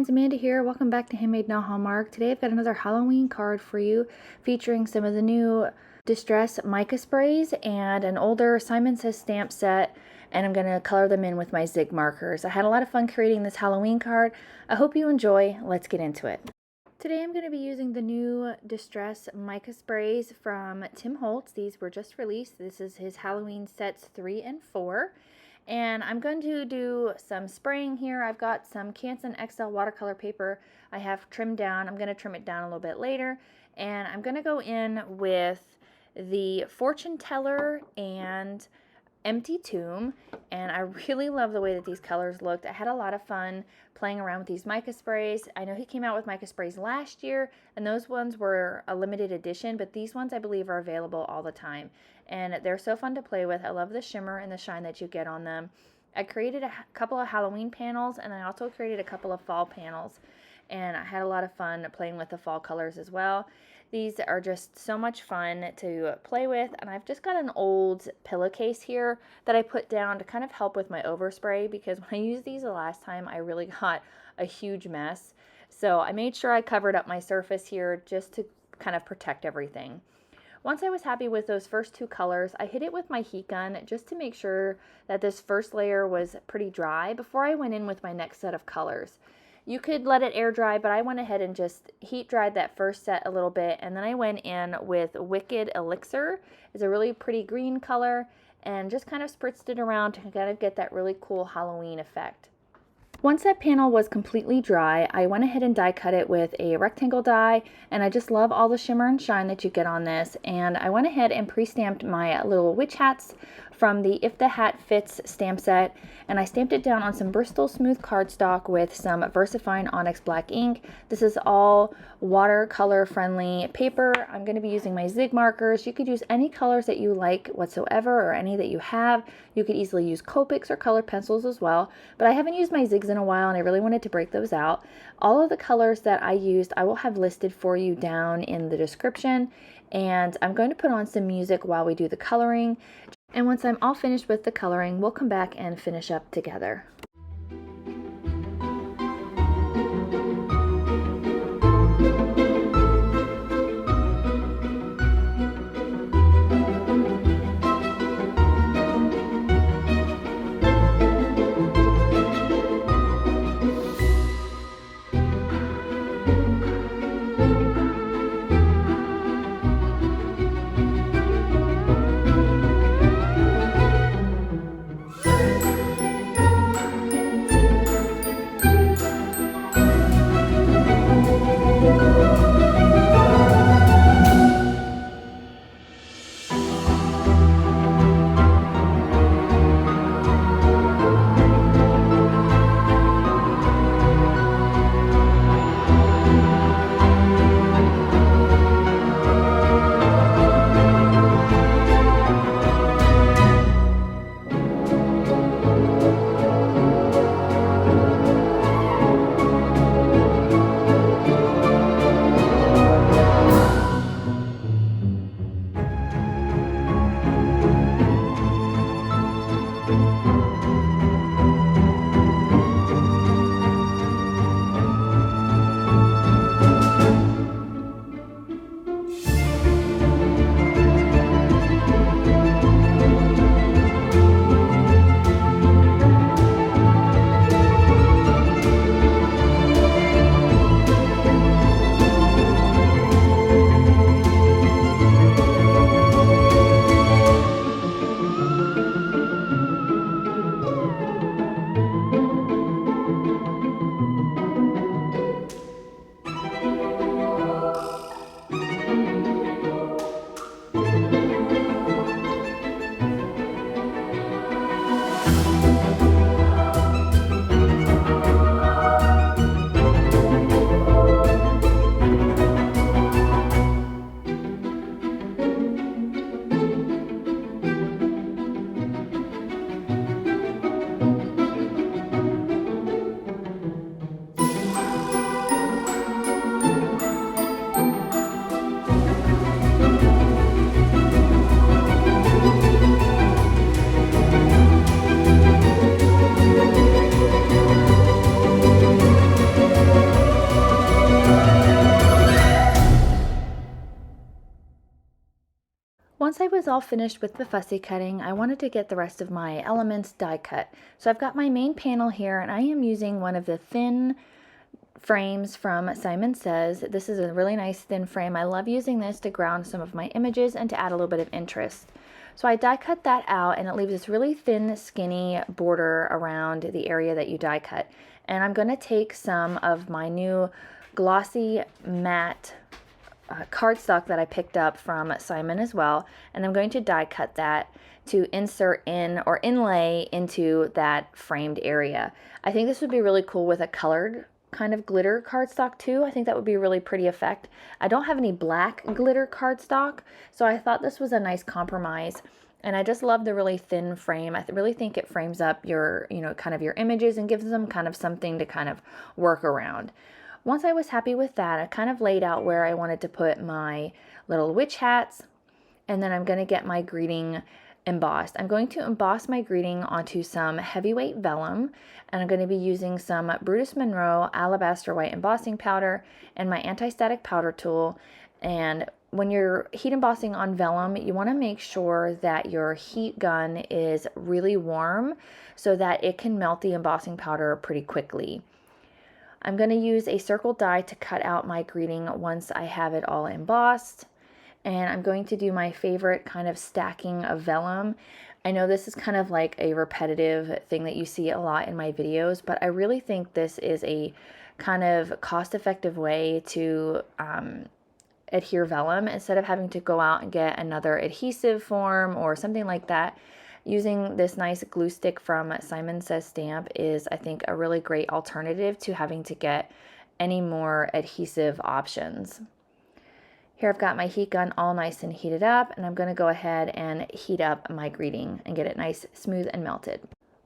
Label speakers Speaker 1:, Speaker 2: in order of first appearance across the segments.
Speaker 1: friends, Amanda here. Welcome back to Handmade Not Hallmark. Today I've got another Halloween card for you featuring some of the new Distress mica sprays and an older Simon Says stamp set, and I'm going to color them in with my Zig markers. I had a lot of fun creating this Halloween card. I hope you enjoy. Let's get into it. Today I'm going to be using the new Distress mica sprays from Tim Holtz. These were just released. This is his Halloween sets 3 and 4. And I'm going to do some spraying here. I've got some Canson XL watercolor paper I have trimmed down. I'm going to trim it down a little bit later. And I'm going to go in with the Fortune Teller and Empty Tomb, and I really love the way that these colors looked. I had a lot of fun playing around with these mica sprays. I know he came out with mica sprays last year, and those ones were a limited edition, but these ones I believe are available all the time, and they're so fun to play with. I love the shimmer and the shine that you get on them. I created a couple of Halloween panels, and I also created a couple of fall panels, and I had a lot of fun playing with the fall colors as well. These are just so much fun to play with, and I've just got an old pillowcase here that I put down to kind of help with my overspray, because when I used these the last time I really got a huge mess. So I made sure I covered up my surface here just to kind of protect everything. Once I was happy with those first two colors, I hit it with my heat gun just to make sure that this first layer was pretty dry before I went in with my next set of colors. You could let it air dry, but I went ahead and just heat dried that first set a little bit, and then I went in with Wicked Elixir. It's a really pretty green color, and just kind of spritzed it around to kind of get that really cool Halloween effect. Once that panel was completely dry, I went ahead and die cut it with a rectangle die, and I just love all the shimmer and shine that you get on this. And I went ahead and pre-stamped my little witch hats from the If the Hat Fits stamp set, and I stamped it down on some Bristol Smooth cardstock with some VersaFine Onyx Black ink. This is all watercolor friendly paper. I'm going to be using my Zig markers. You could use any colors that you like whatsoever, or any that you have. You could easily use Copics or colored pencils as well, but I haven't used my Zigs in a while and I really wanted to break those out. All of the colors that I used I will have listed for you down in the description, and I'm going to put on some music while we do the coloring. And once I'm all finished with the coloring, we'll come back and finish up together. Once I was all finished with the fussy cutting, I wanted to get the rest of my elements die cut. So I've got my main panel here, and I am using one of the thin frames from Simon Says. This is a really nice thin frame. I love using this to ground some of my images and to add a little bit of interest. So I die cut that out, and it leaves this really thin, skinny border around the area that you die cut. And I'm going to take some of my new glossy matte cardstock that I picked up from Simon as well, and I'm going to die cut that to insert in or inlay into that framed area. I think this would be really cool with a colored kind of glitter cardstock too. I think that would be a really pretty effect. I don't have any black glitter cardstock, so I thought this was a nice compromise. And I just love the really thin frame. I really think it frames up your, kind of your images and gives them kind of something to kind of work around. Once I was happy with that, I kind of laid out where I wanted to put my little witch hats, and then I'm going to get my greeting embossed. I'm going to emboss my greeting onto some heavyweight vellum, and I'm going to be using some Brutus Monroe alabaster white embossing powder and my anti-static powder tool. And when you're heat embossing on vellum, you want to make sure that your heat gun is really warm so that it can melt the embossing powder pretty quickly. I'm going to use a circle die to cut out my greeting once I have it all embossed. And I'm going to do my favorite kind of stacking of vellum. I know this is kind of like a repetitive thing that you see a lot in my videos, but I really think this is a kind of cost-effective way to adhere vellum instead of having to go out and get another adhesive form or something like that. Using this nice glue stick from Simon Says stamp is, I think, a really great alternative to having to get any more adhesive options. Here I've got my heat gun all nice and heated up, and I'm going to go ahead and heat up my greeting and get it nice, smooth, and melted.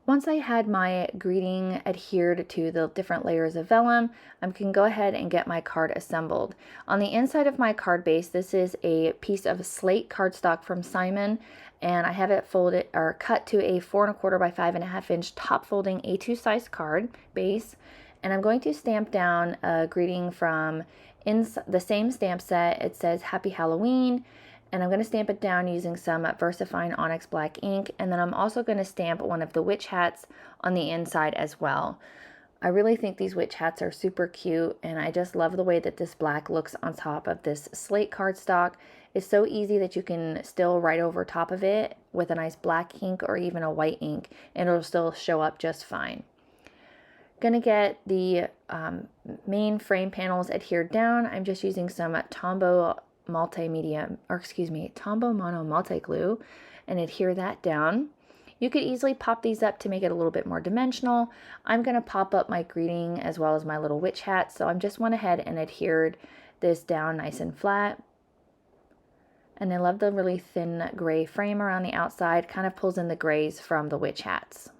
Speaker 1: Once I had my greeting adhered to the different layers of vellum, I can go ahead and get my card assembled. On the inside of my card base, this is a piece of slate cardstock from Simon, and I have it folded or cut to a 4 1/4 by 5 1/2 inch top folding A2 size card base, and I'm going to stamp down a greeting from the same stamp set. It says Happy Halloween, and I'm going to stamp it down using some VersaFine Onyx Black ink, and then I'm also going to stamp one of the witch hats on the inside as well. I really think these witch hats are super cute, and I just love the way that this black looks on top of this slate cardstock. It's so easy that you can still write over top of it with a nice black ink or even a white ink, and it'll still show up just fine. Gonna get the main frame panels adhered down. I'm just using some Tombow Mono Multi Glue and adhere that down. You could easily pop these up to make it a little bit more dimensional. I'm going to pop up my greeting as well as my little witch hat, so I just went ahead and adhered this down nice and flat. And I love the really thin gray frame around the outside, kind of pulls in the grays from the witch hats.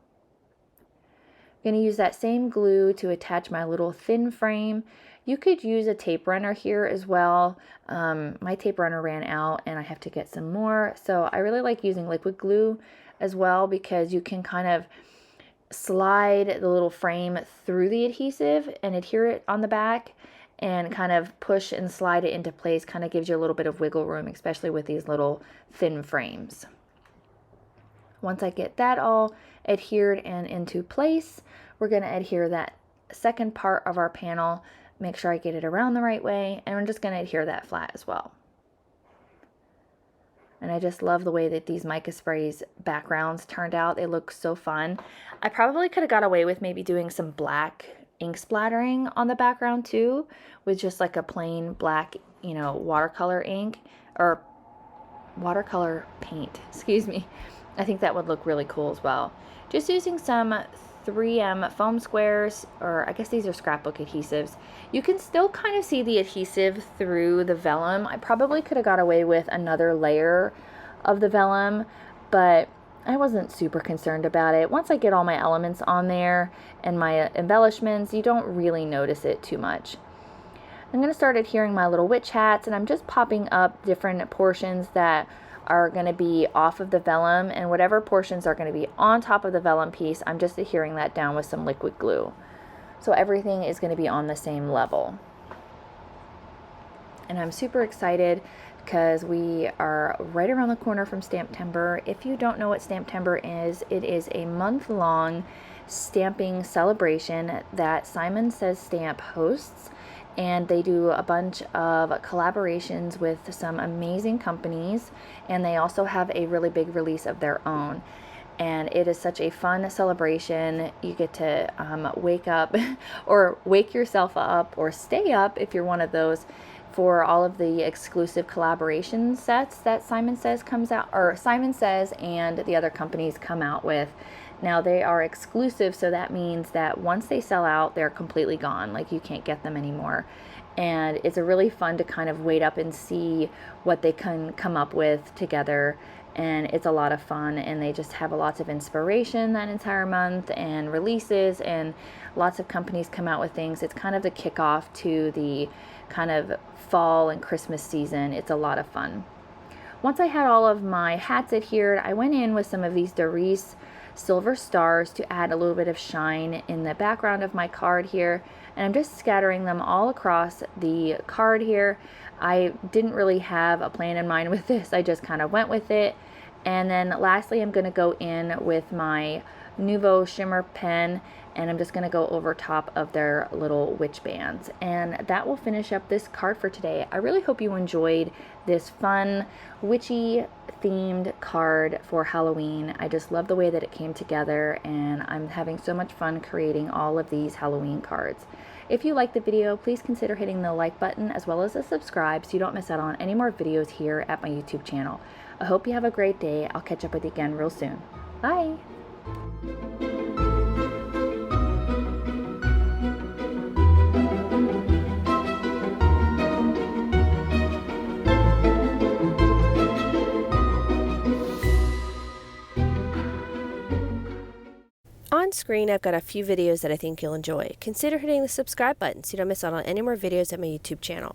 Speaker 1: I'm going to use that same glue to attach my little thin frame. You could use a tape runner here as well. My tape runner ran out and I have to get some more, so I really like using liquid glue as well because you can kind of slide the little frame through the adhesive and adhere it on the back and kind of push and slide it into place. Kind of gives you a little bit of wiggle room, especially with these little thin frames. Once I get that all adhered and into place, we're going to adhere that second part of our panel. Make sure I get it around the right way, and I'm just going to adhere that flat as well. And I just love the way that these mica sprays backgrounds turned out. They look so fun. I probably could have got away with maybe doing some black ink splattering on the background too, with just like a plain black, watercolor ink or watercolor paint, excuse me. I think that would look really cool as well. Just using some 3M foam squares, or I guess these are scrapbook adhesives. You can still kind of see the adhesive through the vellum. I probably could have got away with another layer of the vellum, but I wasn't super concerned about it. Once I get all my elements on there and my embellishments, you don't really notice it too much. I'm going to start adhering my little witch hats, and I'm just popping up different portions that are going to be off of the vellum, and whatever portions are going to be on top of the vellum piece, I'm just adhering that down with some liquid glue. So everything is going to be on the same level. And I'm super excited because we are right around the corner from Stamptember. If you don't know what Stamptember is, it is a month-long stamping celebration that Simon Says Stamp hosts, and they do a bunch of collaborations with some amazing companies, and they also have a really big release of their own. And it is such a fun celebration. You get to wake up or wake yourself up or stay up if you're one of those for all of the exclusive collaboration sets that Simon Says comes out, or Simon Says and the other companies come out with. Now they are exclusive, so that means that once they sell out, they're completely gone. Like, you can't get them anymore. And it's a really fun to kind of wait up and see what they can come up with together. And it's a lot of fun, and they just have lots of inspiration that entire month, and releases, and lots of companies come out with things. It's kind of the kickoff to the kind of fall and Christmas season. It's a lot of fun. Once I had all of my hats adhered, I went in with some of these Doris silver stars to add a little bit of shine in the background of my card here, and I'm just scattering them all across the card here. I didn't really have a plan in mind with this, I just kind of went with it. And then lastly, I'm going to go in with my Nuvo shimmer pen, and I'm just going to go over top of their little witch bands, and that will finish up this card for today. I really hope you enjoyed this fun witchy themed card for Halloween. I just love the way that it came together, and I'm having so much fun creating all of these Halloween cards. If you liked the video, please consider hitting the like button as well as the subscribe so you don't miss out on any more videos here at my YouTube channel. I hope you have a great day. I'll catch up with you again real soon. Bye!
Speaker 2: On screen, I've got a few videos that I think you'll enjoy. Consider hitting the subscribe button so you don't miss out on any more videos at my YouTube channel.